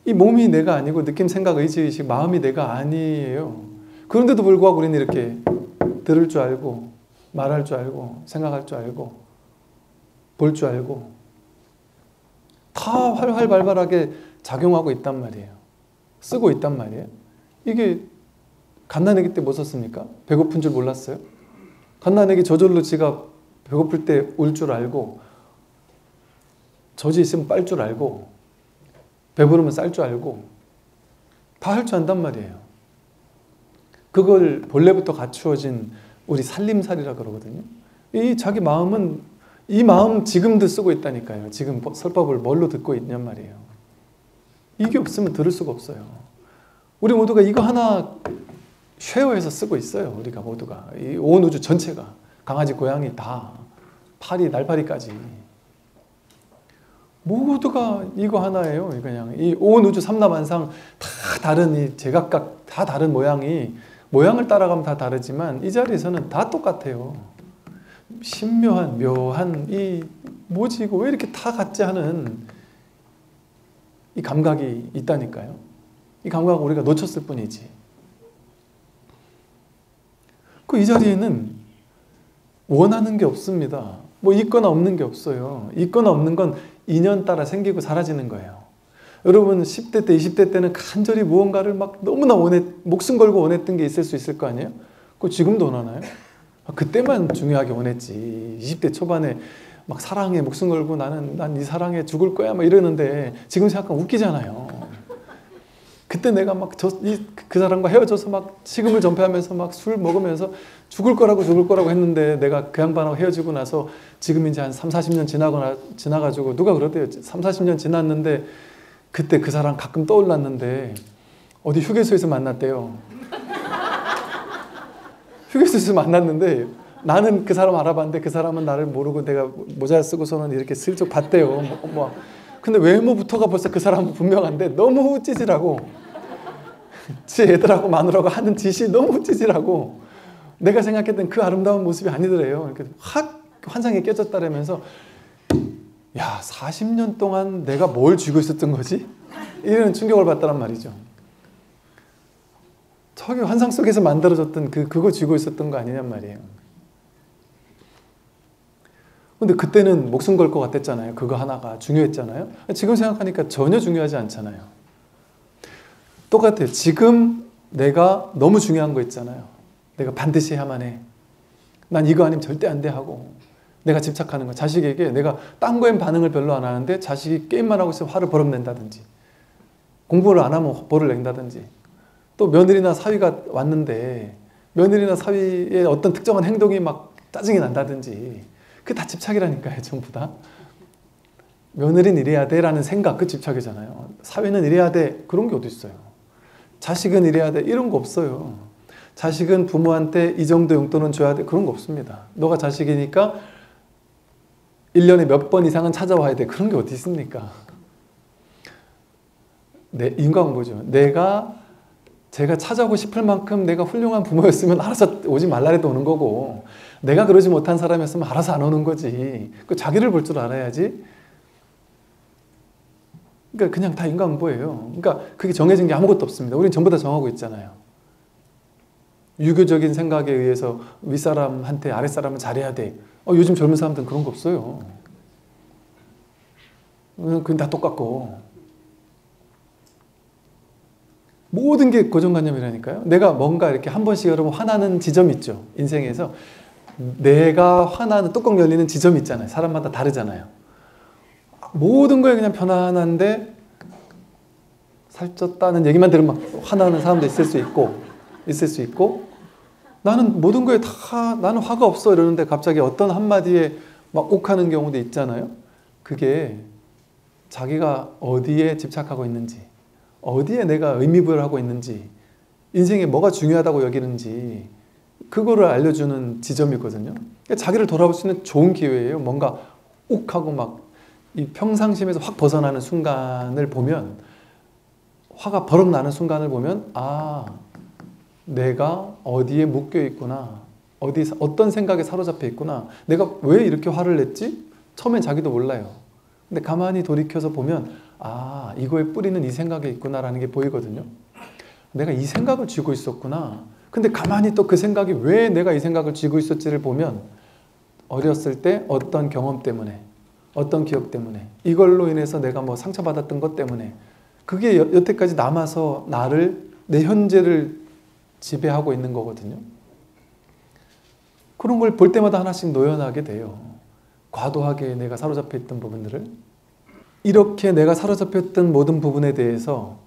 S1: 이 몸이 내가 아니고 느낌, 생각, 의식, 마음이 내가 아니에요. 그런데도 불구하고 우리는 이렇게 들을 줄 알고 말할 줄 알고 생각할 줄 알고 볼 줄 알고 다 활활 발발하게 작용하고 있단 말이에요. 쓰고 있단 말이에요. 이게 갓난아기 때 뭐 썼습니까? 배고픈 줄 몰랐어요? 갓난아기 저절로 지가 배고플 때 울 줄 알고 젖이 있으면 빨 줄 알고 배부르면 쌀 줄 알고 다 할 줄 안단 말이에요. 그걸 본래부터 갖추어진 우리 살림살이라 그러거든요. 이 자기 마음은 이 마음 지금도 쓰고 있다니까요. 지금 설법을 뭘로 듣고 있냔 말이에요. 이게 없으면 들을 수가 없어요. 우리 모두가 이거 하나 쉐어해서 쓰고 있어요. 우리가 모두가. 이 온 우주 전체가. 강아지, 고양이 다. 파리, 날파리까지. 모두가 이거 하나예요. 그냥 이 온 우주 삼라만상 다 다른 이 제각각 다 다른 모양이 모양을 따라가면 다 다르지만 이 자리에서는 다 똑같아요. 신묘한 묘한 이 뭐지 이거 왜 이렇게 다 같지 하는 이 감각이 있다니까요. 이 감각을 우리가 놓쳤을 뿐이지. 그 이 자리에는 원하는 게 없습니다. 뭐 있거나 없는 게 없어요. 있거나 없는 건 인연 따라 생기고 사라지는 거예요. 여러분 10대 때 20대 때는 간절히 무언가를 막 너무나 목숨 걸고 원했던 게 있을 수 있을 거 아니에요? 그거 지금도 원하나요? 그때만 중요하게 원했지. 20대 초반에 막 사랑에 목숨 걸고 난 이 사랑에 죽을 거야 막 이러는데 지금 생각하면 웃기잖아요. 그때 내가 막 그 사람과 헤어져서 막 식음을 전폐하면서 막 술 먹으면서 죽을 거라고 했는데 내가 그 양반하고 헤어지고 나서 지금 이제 한 3, 40년 지나가지고 누가 그러대요. 3, 40년 지났는데 그때 그 사람 가끔 떠올랐는데 어디 휴게소에서 만났대요. 휴게소에서 만났는데 나는 그 사람 알아봤는데 그 사람은 나를 모르고 내가 모자 쓰고서는 이렇게 슬쩍 봤대요. 근데 외모부터가 벌써 그 사람은 분명한데 너무 찌질하고 지 애들하고 마누라고 하는 짓이 너무 찌질하고 내가 생각했던 그 아름다운 모습이 아니더래요. 이렇게 확 환상에 깨졌다라면서 야 40년 동안 내가 뭘 쥐고 있었던 거지? 이런 충격을 받더란 말이죠. 저기 환상 속에서 만들어졌던 그거 쥐고 있었던 거 아니냔 말이에요. 근데 그때는 목숨 걸 것 같았잖아요. 그거 하나가 중요했잖아요. 지금 생각하니까 전혀 중요하지 않잖아요. 똑같아요. 지금 내가 너무 중요한 거 있잖아요. 내가 반드시 해야만 해. 난 이거 아니면 절대 안 돼 하고 내가 집착하는 거. 자식에게 내가 딴 거엔 반응을 별로 안 하는데 자식이 게임만 하고 있으면 화를 버럭 낸다든지, 공부를 안 하면 벌을 낸다든지, 또 며느리나 사위가 왔는데 며느리나 사위의 어떤 특정한 행동이 막 짜증이 난다든지, 그게 다 집착이라니까요. 전부 다. 며느리는 이래야 돼 라는 생각, 그 집착이잖아요. 사위는 이래야 돼, 그런 게 어디 있어요. 자식은 이래야 돼, 이런 거 없어요. 자식은 부모한테 이 정도 용돈은 줘야 돼, 그런 거 없습니다. 너가 자식이니까 1년에 몇 번 이상은 찾아와야 돼, 그런 게 어디 있습니까? 인과응보죠. 제가 찾아오고 싶을 만큼 내가 훌륭한 부모였으면 알아서 오지 말라 해도 오는 거고, 내가 그러지 못한 사람이었으면 알아서 안 오는 거지. 그 자기를 볼 줄 알아야지. 그러니까 그냥 다 인과응보예요. 그러니까 그게 정해진 게 아무것도 없습니다. 우린 전부 다 정하고 있잖아요. 유교적인 생각에 의해서 윗사람한테 아랫사람은 잘해야 돼. 요즘 젊은 사람들은 그런 거 없어요. 그건 다 똑같고. 모든 게 고정관념이라니까요. 내가 뭔가 이렇게 한 번씩 여러분 화나는 지점이 있죠. 인생에서 내가 화나는 뚜껑 열리는 지점이 있잖아요. 사람마다 다르잖아요. 모든 거에 그냥 편안한데 살쪘다는 얘기만 들으면 막 화나는 사람도 있을 수 있고 나는 모든 거에 다 나는 화가 없어 이러는데 갑자기 어떤 한마디에 막 욱하는 경우도 있잖아요. 그게 자기가 어디에 집착하고 있는지, 어디에 내가 의미부여하고 있는지, 인생에 뭐가 중요하다고 여기는지 그거를 알려주는 지점이거든요. 그러니까 자기를 돌아볼 수 있는 좋은 기회예요. 뭔가 욱하고 막 이 평상심에서 확 벗어나는 순간을 보면, 화가 버럭 나는 순간을 보면, 아, 내가 어디에 묶여 있구나, 어떤 생각에 사로잡혀 있구나, 내가 왜 이렇게 화를 냈지? 처음엔 자기도 몰라요. 근데 가만히 돌이켜서 보면, 아, 이거의 뿌리는 이 생각에 있구나라는 게 보이거든요. 내가 이 생각을 쥐고 있었구나. 근데 가만히 또 그 생각이 왜 내가 이 생각을 쥐고 있었지를 보면, 어렸을 때 어떤 경험 때문에, 어떤 기억 때문에, 이걸로 인해서 내가 뭐 상처받았던 것 때문에, 그게 여태까지 남아서 내 현재를 지배하고 있는 거거든요. 그런 걸 볼 때마다 하나씩 노연하게 돼요. 과도하게 내가 사로잡혀 있던 부분들을. 이렇게 내가 사로잡혀 있던 모든 부분에 대해서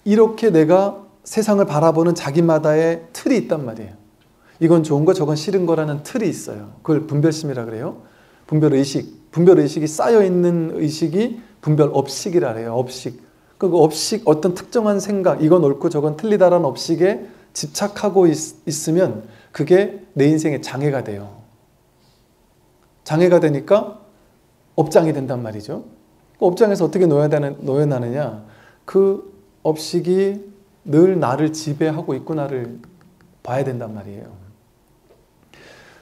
S1: 이렇게 내가 세상을 바라보는 자기마다의 틀이 있단 말이에요. 이건 좋은 거, 저건 싫은 거라는 틀이 있어요. 그걸 분별심이라 그래요. 분별의식. 분별의식이 쌓여있는 의식이 분별업식이라 그래요. 업식. 그 업식, 어떤 특정한 생각, 이건 옳고 저건 틀리다라는 업식에 집착하고 있으면 그게 내 인생의 장애가 돼요. 장애가 되니까 업장이 된단 말이죠. 그 업장에서 어떻게 노연하느냐, 그 업식이 늘 나를 지배하고 있구나를 봐야 된단 말이에요.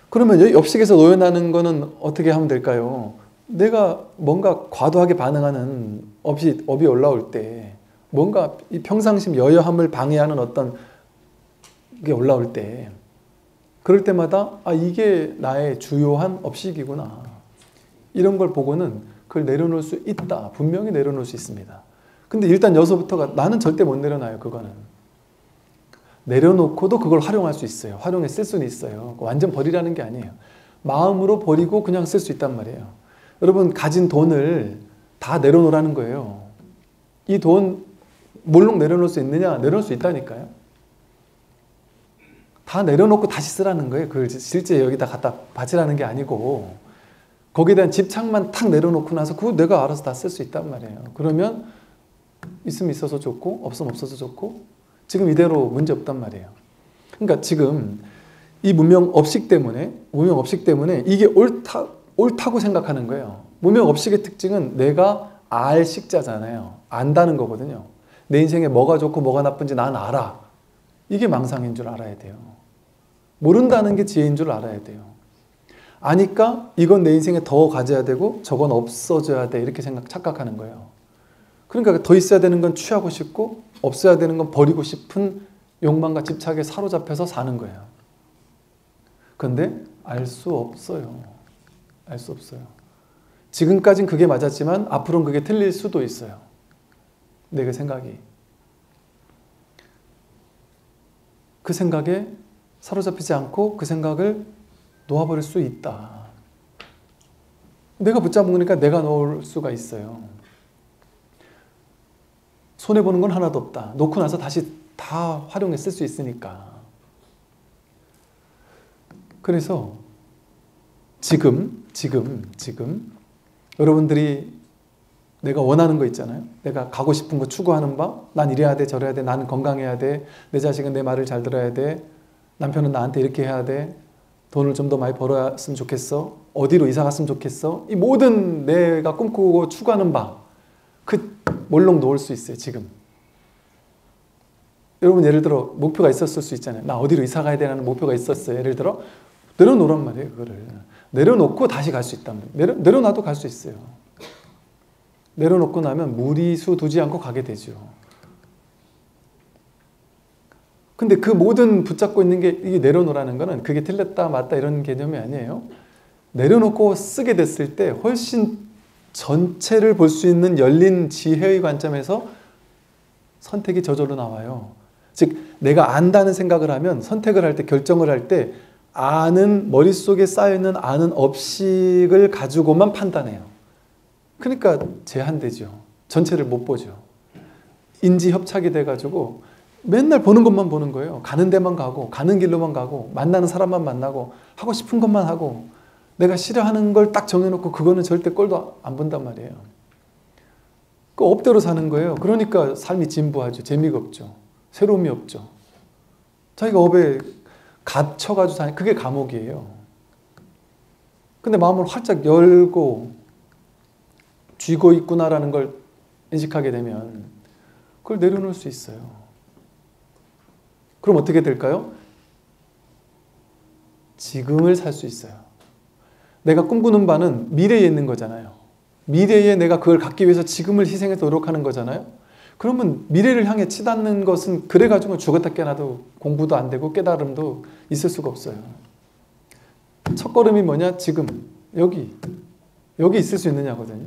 S1: 그러면 이 업식에서 노연하는 거는 어떻게 하면 될까요? 내가 뭔가 과도하게 반응하는 업이 올라올 때, 뭔가 이 평상심 여여함을 방해하는 어떤 게 올라올 때, 그럴 때마다 아, 이게 나의 주요한 업식이구나, 이런 걸 보고는 그걸 내려놓을 수 있다. 분명히 내려놓을 수 있습니다. 근데 일단 여기서부터가 나는 절대 못 내려놔요. 그거는 내려놓고도 그걸 활용할 수 있어요. 활용해 쓸 수는 있어요. 완전 버리라는 게 아니에요. 마음으로 버리고 그냥 쓸 수 있단 말이에요. 여러분, 가진 돈을 다 내려놓으라는 거예요. 이 돈 몰록 내려놓을 수 있느냐? 내려놓을 수 있다니까요. 다 내려놓고 다시 쓰라는 거예요. 그걸 실제 여기다 갖다 바치라는 게 아니고, 거기에 대한 집착만 탁 내려놓고 나서 그거 내가 알아서 다 쓸 수 있단 말이에요. 그러면 있으면 있어서 좋고 없으면 없어서 좋고, 지금 이대로 문제 없단 말이에요. 그러니까 지금 이 문명업식 때문에 이게 옳다고 생각하는 거예요. 문명업식의 특징은 내가 알 식자잖아요. 안다는 거거든요. 내 인생에 뭐가 좋고 뭐가 나쁜지 난 알아. 이게 망상인 줄 알아야 돼요. 모른다는 게 지혜인 줄 알아야 돼요. 아니까 이건 내 인생에 더 가져야 되고 저건 없어져야 돼, 이렇게 착각하는 거예요. 그러니까 더 있어야 되는 건 취하고 싶고 없어야 되는 건 버리고 싶은 욕망과 집착에 사로잡혀서 사는 거예요. 그런데 알 수 없어요. 알 수 없어요. 지금까진 그게 맞았지만 앞으로는 그게 틀릴 수도 있어요. 내 생각이. 그 생각에 사로잡히지 않고 그 생각을 놓아버릴 수 있다. 내가 붙잡은 거니까 내가 놓을 수가 있어요. 손해보는 건 하나도 없다. 놓고 나서 다시 다 활용해 쓸 수 있으니까. 그래서 지금 여러분들이 내가 원하는 거 있잖아요. 내가 가고 싶은 거 추구하는 바, 난 이래야 돼, 저래야 돼, 나는 건강해야 돼, 내 자식은 내 말을 잘 들어야 돼, 남편은 나한테 이렇게 해야 돼, 돈을 좀 더 많이 벌었으면 좋겠어, 어디로 이사 갔으면 좋겠어, 이 모든 내가 꿈꾸고 추구하는 바, 그 몰록 놓을 수 있어요. 지금 여러분 예를 들어 목표가 있었을 수 있잖아요. 나 어디로 이사 가야 되는 목표가 있었어요. 예를 들어 내려놓으란 말이에요. 그거를 내려놓고 다시 갈 수 있단 말이에요. 내려놔도 갈 수 있어요. 내려놓고 나면 무리수 두지 않고 가게 되죠. 근데 그 모든 붙잡고 있는 게 이게 내려놓으라는 거는 그게 틀렸다 맞다 이런 개념이 아니에요. 내려놓고 쓰게 됐을 때 훨씬 전체를 볼 수 있는 열린 지혜의 관점에서 선택이 저절로 나와요. 즉 내가 안다는 생각을 하면 선택을 할 때 결정을 할 때 아는 머릿속에 쌓여있는 아는 업식을 가지고만 판단해요. 그러니까 제한되죠. 전체를 못 보죠. 인지협착이 돼가지고 맨날 보는 것만 보는 거예요. 가는 데만 가고 가는 길로만 가고 만나는 사람만 만나고 하고 싶은 것만 하고 내가 싫어하는 걸 딱 정해놓고 그거는 절대 꼴도 안 본단 말이에요. 그 업대로 사는 거예요. 그러니까 삶이 진부하죠. 재미가 없죠. 새로움이 없죠. 자기가 업에 갇혀가지고 사는 그게 감옥이에요. 근데 마음을 활짝 열고 쥐고 있구나라는 걸 인식하게 되면 그걸 내려놓을 수 있어요. 그럼 어떻게 될까요? 지금을 살 수 있어요. 내가 꿈꾸는 바는 미래에 있는 거잖아요. 미래에 내가 그걸 갖기 위해서 지금을 희생해서 노력하는 거잖아요. 그러면 미래를 향해 치닫는 것은 그래가지고 죽었다 깨나도 공부도 안 되고 깨달음도 있을 수가 없어요. 첫 걸음이 뭐냐? 지금 여기 있을 수 있느냐거든요.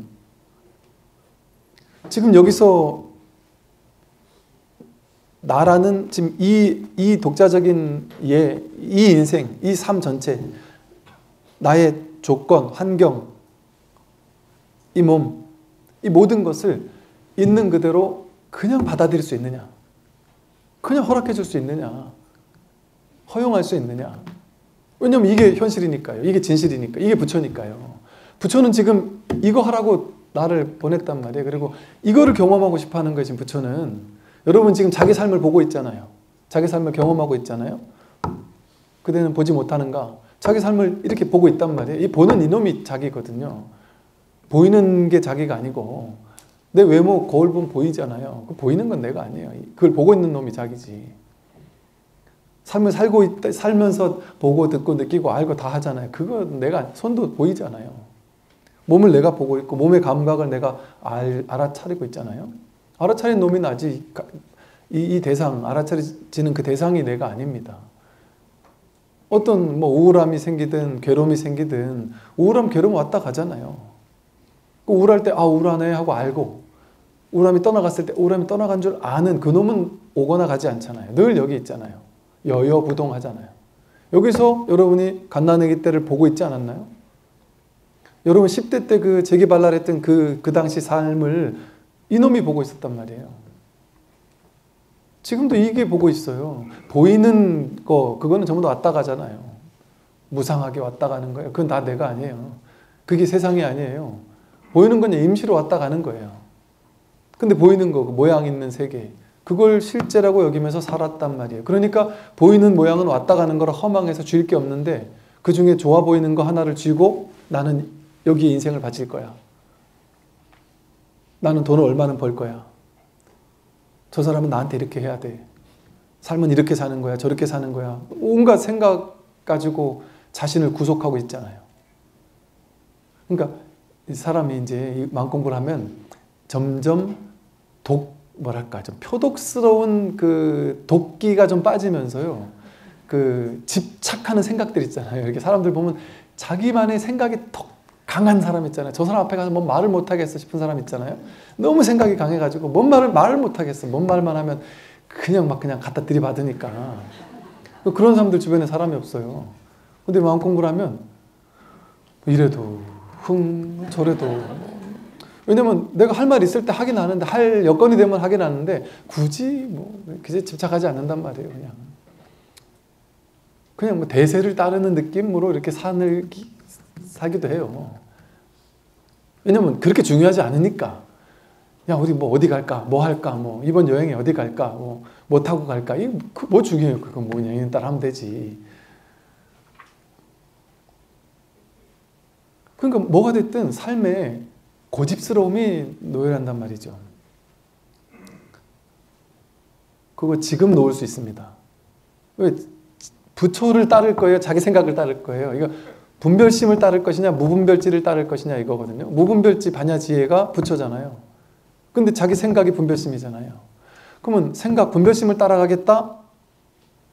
S1: 지금 여기서 나라는 지금 이 독자적인 이 인생, 이 삶 전체, 나의 조건, 환경, 이 몸, 이 모든 것을 있는 그대로 그냥 받아들일 수 있느냐? 그냥 허락해 줄 수 있느냐? 허용할 수 있느냐? 왜냐면 이게 현실이니까요. 이게 진실이니까. 이게 부처니까요. 부처는 지금 이거 하라고 나를 보냈단 말이에요. 그리고 이거를 경험하고 싶어 하는 거예요. 지금 부처는. 여러분 지금 자기 삶을 보고 있잖아요. 자기 삶을 경험하고 있잖아요. 그대는 보지 못하는가? 자기 삶을 이렇게 보고 있단 말이에요. 이 보는 이놈이 자기거든요. 보이는 게 자기가 아니고 내 외모 거울 보면 보이잖아요. 보이는 건 내가 아니에요. 그걸 보고 있는 놈이 자기지. 삶을 살면서 보고 듣고 느끼고 알고 다 하잖아요. 그거 내가 손도 보이잖아요. 몸을 내가 보고 있고 몸의 감각을 내가 알아차리고 있잖아요. 알아차린 놈이 나지 이 대상, 알아차리지는 그 대상이 내가 아닙니다. 어떤 뭐 우울함이 생기든 괴로움이 생기든 우울함, 괴로움 왔다 가잖아요. 우울할 때 우울하네 하고 알고 우울함이 떠나갔을 때 우울함이 떠나간 줄 아는 그 놈은 오거나 가지 않잖아요. 늘 여기 있잖아요. 여여부동하잖아요. 여기서 여러분이 갓난아기 때를 보고 있지 않았나요? 여러분 10대 때 그 재기발랄했던 그 당시 삶을 이놈이 보고 있었단 말이에요. 지금도 이게 보고 있어요. 보이는 거 그거는 전부 다 왔다 가잖아요. 무상하게 왔다 가는 거예요. 그건 다 내가 아니에요. 그게 세상이 아니에요. 보이는 건 임시로 왔다 가는 거예요. 근데 보이는 거, 모양 있는 세계 그걸 실제라고 여기면서 살았단 말이에요. 그러니까 보이는 모양은 왔다 가는 거라 허망해서 쥘 게 없는데 그 중에 좋아 보이는 거 하나를 쥐고 나는 여기에 인생을 바칠 거야. 나는 돈을 얼마나 벌 거야. 저 사람은 나한테 이렇게 해야 돼. 삶은 이렇게 사는 거야. 저렇게 사는 거야. 온갖 생각 가지고 자신을 구속하고 있잖아요. 그러니까 이 사람이 이제 마음 공부를 하면 점점 뭐랄까 좀 표독스러운 그 도끼가 좀 빠지면서요. 그 집착하는 생각들 있잖아요. 이렇게 사람들 보면 자기만의 생각이 더 강한 사람 있잖아요. 저 사람 앞에 가서 뭔 말을 못하겠어 싶은 사람 있잖아요. 너무 생각이 강해가지고 뭔 말을 못하겠어. 뭔 말만 하면 그냥 갖다 들이받으니까. 그런 사람들 주변에 사람이 없어요. 근데 마음 공부를 하면 이래도 흥 저래도. 왜냐면 내가 할 말 있을 때 하긴 하는데, 할 여건이 되면 하긴 하는데 굳이 뭐 그제 집착하지 않는단 말이에요. 그냥 뭐 대세를 따르는 느낌으로 이렇게 살기도 해요. 왜냐면 그렇게 중요하지 않으니까. 야, 우리 뭐 어디 갈까? 뭐 할까? 뭐 이번 여행에 어디 갈까? 뭐 타고 갈까? 뭐 중요해요. 그거 뭐 그냥 있는 따라 하면 되지. 그러니까 뭐가 됐든 삶에 고집스러움이 노열한단 말이죠. 그거 지금 놓을 수 있습니다. 왜? 부초를 따를 거예요? 자기 생각을 따를 거예요? 이거 분별심을 따를 것이냐, 무분별지를 따를 것이냐 이거거든요. 무분별지 반야지혜가 부초잖아요. 근데 자기 생각이 분별심이잖아요. 그러면 생각, 분별심을 따라가겠다?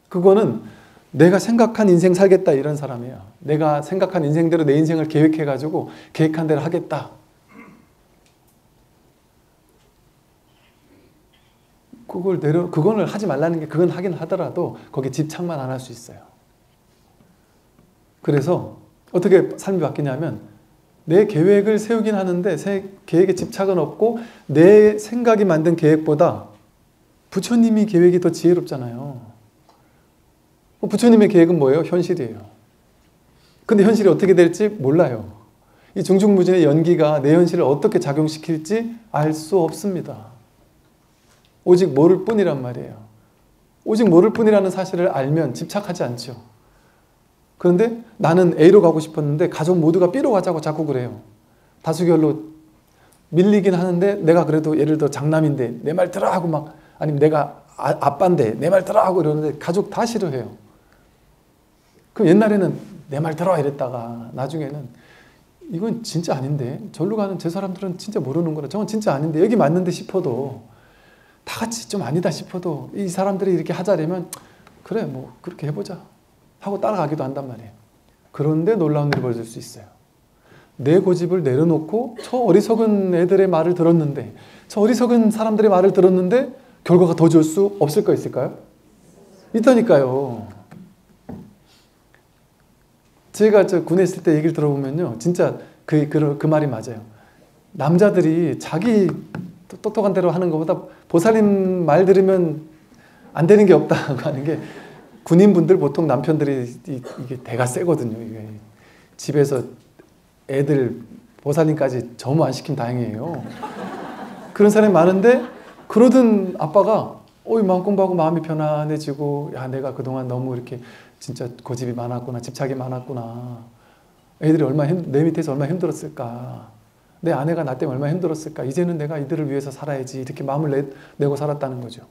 S1: 그거는 내가 생각한 인생 살겠다 이런 사람이에요. 내가 생각한 인생대로 내 인생을 계획해가지고 계획한 대로 하겠다. 그거를 하지 말라는 게, 그건 하긴 하더라도 거기에 집착만 안 할 수 있어요. 그래서 어떻게 삶이 바뀌냐면, 내 계획을 세우긴 하는데 계획에 집착은 없고, 내 생각이 만든 계획보다 부처님이 계획이 더 지혜롭잖아요. 부처님의 계획은 뭐예요? 현실이에요. 근데 현실이 어떻게 될지 몰라요. 이 중중무진의 연기가 내 현실을 어떻게 작용시킬지 알 수 없습니다. 오직 모를 뿐이란 말이에요. 오직 모를 뿐이라는 사실을 알면 집착하지 않죠. 그런데 나는 A로 가고 싶었는데 가족 모두가 B로 가자고 자꾸 그래요. 다수결로 밀리긴 하는데, 내가 그래도 예를 들어 장남인데 내 말 들어 하고 막, 아니면 내가 아빠인데 내 말 들어 하고 이러는데 가족 다 싫어해요. 그럼 옛날에는 내 말 들어 이랬다가 나중에는 이건 진짜 아닌데, 절로 가는 저 사람들은 진짜 모르는구나, 저건 진짜 아닌데, 여기 맞는데 싶어도, 다 같이 좀 아니다 싶어도 이 사람들이 이렇게 하자려면 그래 뭐 그렇게 해보자 하고 따라가기도 한단 말이에요. 그런데 놀라운 일이 벌어질 수 있어요. 내 고집을 내려놓고 저 어리석은 애들의 말을 들었는데, 저 어리석은 사람들의 말을 들었는데 결과가 더 좋을 수 없을 거 있을까요? 있다니까요. 제가 군에 있을 때 얘기를 들어보면요, 진짜 그 말이 맞아요. 남자들이 자기 똑똑한 대로 하는 것보다 보살님 말 들으면 안 되는 게 없다고 하는 게, 군인분들 보통 남편들이 이게 대가 세거든요. 이게 집에서 애들 보살님까지 점호 안 시키면 다행이에요. 그런 사람이 많은데, 그러던 아빠가 마음 공부하고 마음이 편안해지고, 야, 내가 그동안 너무 이렇게 진짜 고집이 많았구나, 집착이 많았구나, 애들이 내 밑에서 얼마나 힘들었을까, 내 아내가 나 때문에 얼마나 힘들었을까, 이제는 내가 이들을 위해서 살아야지, 이렇게 마음을 내고 살았다는 거죠.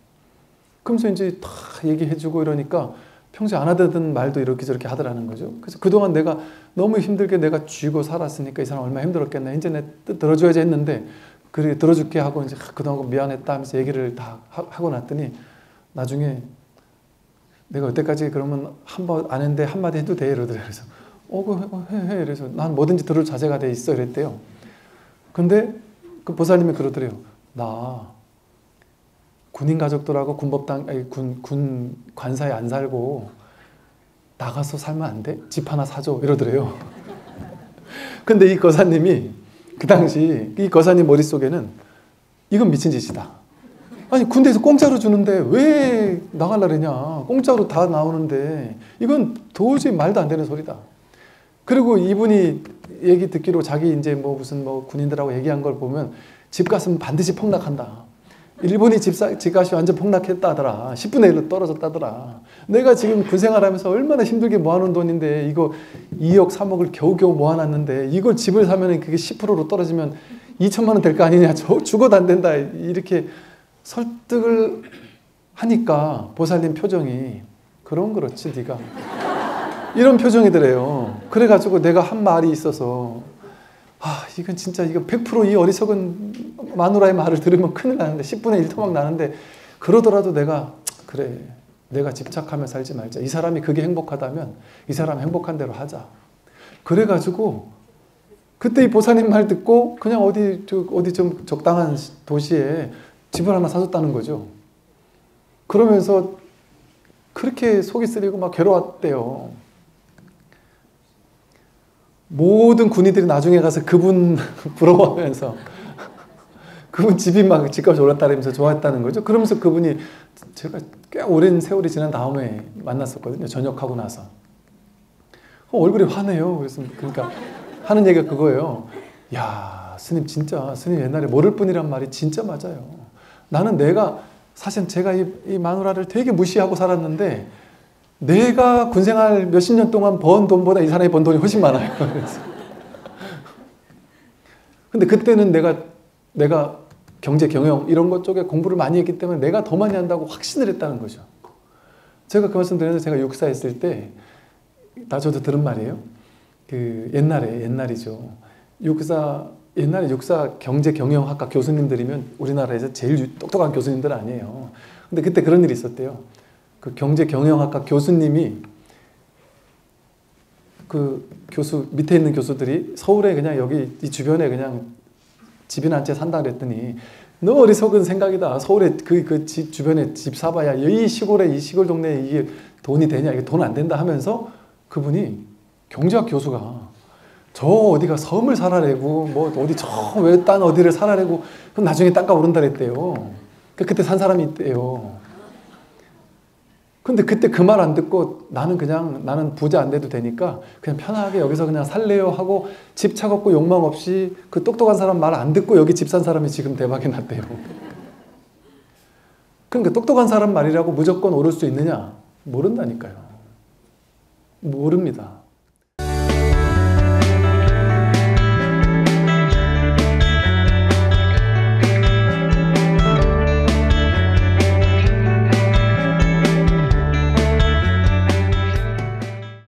S1: 그러면서 이제 다 얘기해주고 이러니까 평소에 안 하던 말도 이렇게 저렇게 하더라는 거죠. 그래서 그동안 내가 너무 힘들게 내가 쥐고 살았으니까 이 사람 얼마나 힘들었겠나, 이제 내 뜻 들어줘야지 했는데, 그래 들어줄게 하고 이제 그동안 미안했다 하면서 얘기를 다 하고 났더니, 나중에 내가 여태까지 그러면 한 번 안 했는데 한마디 해도 돼 이러더래요. 그래서 해. 그래서 난 뭐든지 들을 자세가 돼 있어 이랬대요. 근데 그 보살님이 그러더래요. 나 군인 가족들하고 군 관사에 안 살고 나가서 살면 안 돼? 집 하나 사줘 이러더래요. 근데 이 거사님이 그 당시 이 거사님 머릿속에는 이건 미친 짓이다. 아니 군대에서 공짜로 주는데 왜 나가려 그러냐, 공짜로 다 나오는데 이건 도저히 말도 안 되는 소리다. 그리고 이분이 얘기 듣기로 자기 이제 무슨 군인들하고 얘기한 걸 보면 집 갔으면 반드시 폭락한다. 일본이 집값이 완전 폭락했다더라. 10분의 1로 떨어졌다더라. 내가 지금 군 생활하면서 얼마나 힘들게 모아놓은 돈인데, 이거 2억 3억을 겨우겨우 모아놨는데 이걸 집을 사면 그게 10%로 떨어지면 2천만 원 될 거 아니냐, 죽어도 안 된다, 이렇게 설득을 하니까 보살님 표정이, 그럼 그렇지 네가, 이런 표정이더래요. 그래가지고 내가 한 말이 있어서, 이건 진짜 이거 100% 이 어리석은 마누라의 말을 들으면 큰일 나는데, 10분의 1 토막 나는데, 그러더라도 내가 집착하며 살지 말자. 이 사람이 그게 행복하다면 이 사람 행복한 대로 하자. 그래가지고 그때 이 보살님 말 듣고 그냥 어디 좀 적당한 도시에 집을 하나 사줬다는 거죠. 그러면서 그렇게 속이 쓰리고 막 괴로웠대요. 모든 군인들이 나중에 가서 그분 부러워하면서 그분 집이 막 집값이 올랐다면서 좋아했다는 거죠. 그러면서 그분이 제가 꽤 오랜 세월이 지난 다음에 만났었거든요. 전역하고 나서. 얼굴이 환해요. 그래서 그러니까 하는 얘기가 그거예요. 야, 스님 진짜 스님 옛날에 모를 뿐이란 말이 진짜 맞아요. 나는 사실 제가 이 마누라를 되게 무시하고 살았는데 내가 군생활 몇십 년 동안 번 돈보다 이 사람이 번 돈이 훨씬 많아요. 근데 그때는 내가 경제 경영 이런 것 쪽에 공부를 많이 했기 때문에 내가 더 많이 한다고 확신을 했다는 거죠. 제가 그 말씀 드리면서 제가 육사했을 때 저도 들은 말이에요. 그 옛날이죠. 옛날에 육사 경제 경영학과 교수님들이면 우리나라에서 제일 똑똑한 교수님들 아니에요. 근데 그때 그런 일이 있었대요. 그 경제 경영학과 교수님이 그 밑에 있는 교수들이 서울에 그냥 여기 이 주변에 그냥 집이나 한 채 산다 그랬더니 너 어리석은 생각이다. 서울에 집 주변에 집 사봐야 이 시골 동네에 이게 돈이 되냐? 이게 돈 안 된다 하면서 그분이 경제학 교수가 저 어디가 섬을 살아내고 뭐 어디 저 외딴 어디를 살아내고 그럼 나중에 땅값 오른다 그랬대요. 그때 산 사람이 있대요. 근데 그때 그 말 안 듣고 나는 부자 안 돼도 되니까 그냥 편하게 여기서 그냥 살래요 하고 집 차갑고 욕망 없이 그 똑똑한 사람 말 안 듣고 여기 집 산 사람이 지금 대박이 났대요. 그러니까 똑똑한 사람 말이라고 무조건 오를 수 있느냐? 모른다니까요. 모릅니다.